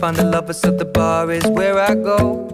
find a lover, so the bar is where I go.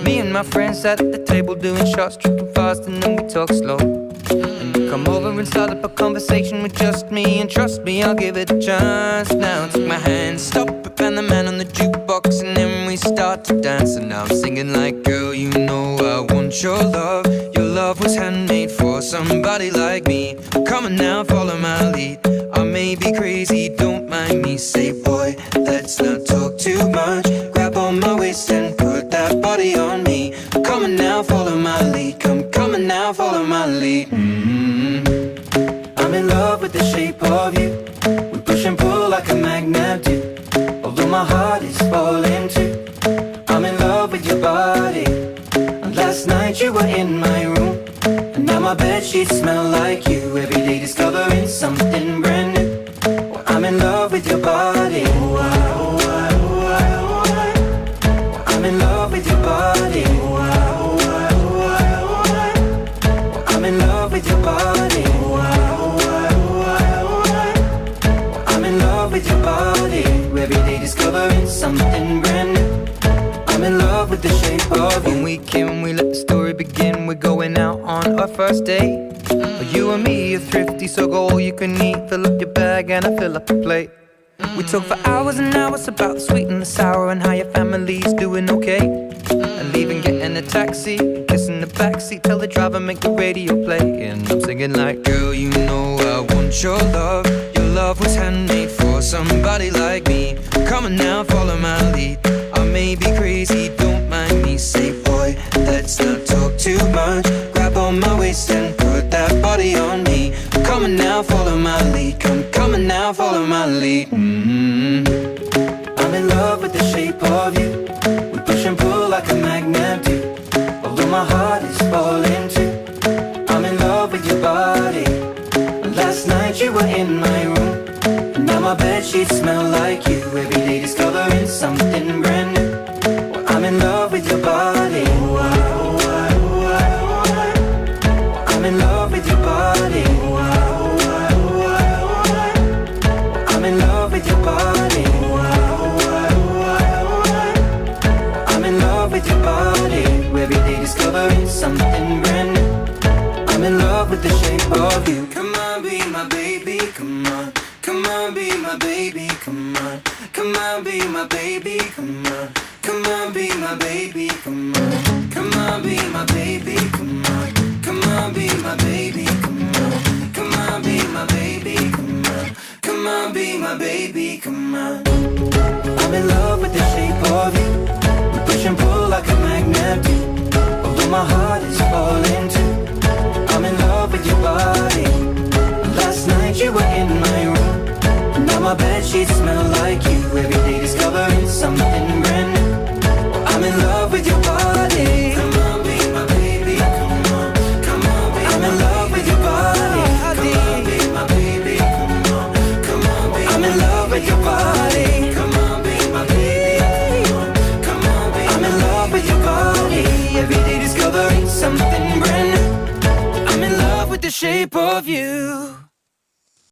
Me and my friends sat at the table doing shots, tripping fast, and then we talk slow. And you come over and start up a conversation with just me, and trust me, I'll give it a chance. Now take my hand, stop it, and the man on the jukebox, and then we start to dance. And now I'm singing like, girl, you know I want your love. Your love was handmade for somebody like me. Come on now, follow my lead. I may be crazy, don't mind me. Say, boy, let's not talk too much. Grab on my waist and put that body on me. Come on now, follow my lead. Come on now, follow my lead. I'm in love with the shape of you. We push and pull like a magnet do. Although my heart is falling too. I'm in love with your body. And last night you were in my room, and now my bedsheets smell like you. Every day discovering something brand new. Well, I'm in love with your body. I'm in love with your body. I'm in love with your body. I'm in love with your body. Every day discovering something brand new. I'm in love with the shape of you. When we came, we let the story begin. We're going out on our first date. You and me are thrifty, so go all you can eat. Fill up your bag and I fill up the plate. We talk for hours and hours about the sweet and the sour, and how your family's doing okay. And leaving, getting a taxi, kissing the backseat, tell the driver make the radio play. And I'm singing like, girl, you know I want your love. Your love was handmade for somebody like me. Come on now, follow my lead. I may be crazy, don't mind me. Say, boy, let's not talk too much. Grab on my waist and put that body on me. Come on now, follow my lead. Come on now, follow my lead. I'm in love with the shape of you. We push and pull like a magnet do. Although my heart is falling too. I'm in love with your body. Last night you were in my room, and now my bedsheets smell like you. Every day discovering something brand new. Well, I'm in love with your body. I'm in love with your body. I'm in love with your body. I'm in love with your body. Every day discovering something brand new. I'm in love with the shape of you. Come on, be my baby, come on. Come on, be my baby, come on. Come on, be my baby, come on. Come on, be my baby, come on. Come on, be my baby, come on. Come on, be my baby, come on. Come on, be my baby, come on. Come on, be my baby, come on. I'm in love with the shape of you. We push and pull like a magnet do. Although my heart is falling too. I'm in love with your body. Last night you were in my room, and now my bedsheets smell like you. Every day discovering something brand new. I'm in love with your body. Come on, be my baby, come on. Come on, be I'm in love with your body. Come on, be my baby, come on. Come on, be I'm in love with your body. Come on, be my baby, come on. Come on, be I'm in love with your body. Every day discovering something brand new. I'm in love with the shape of you.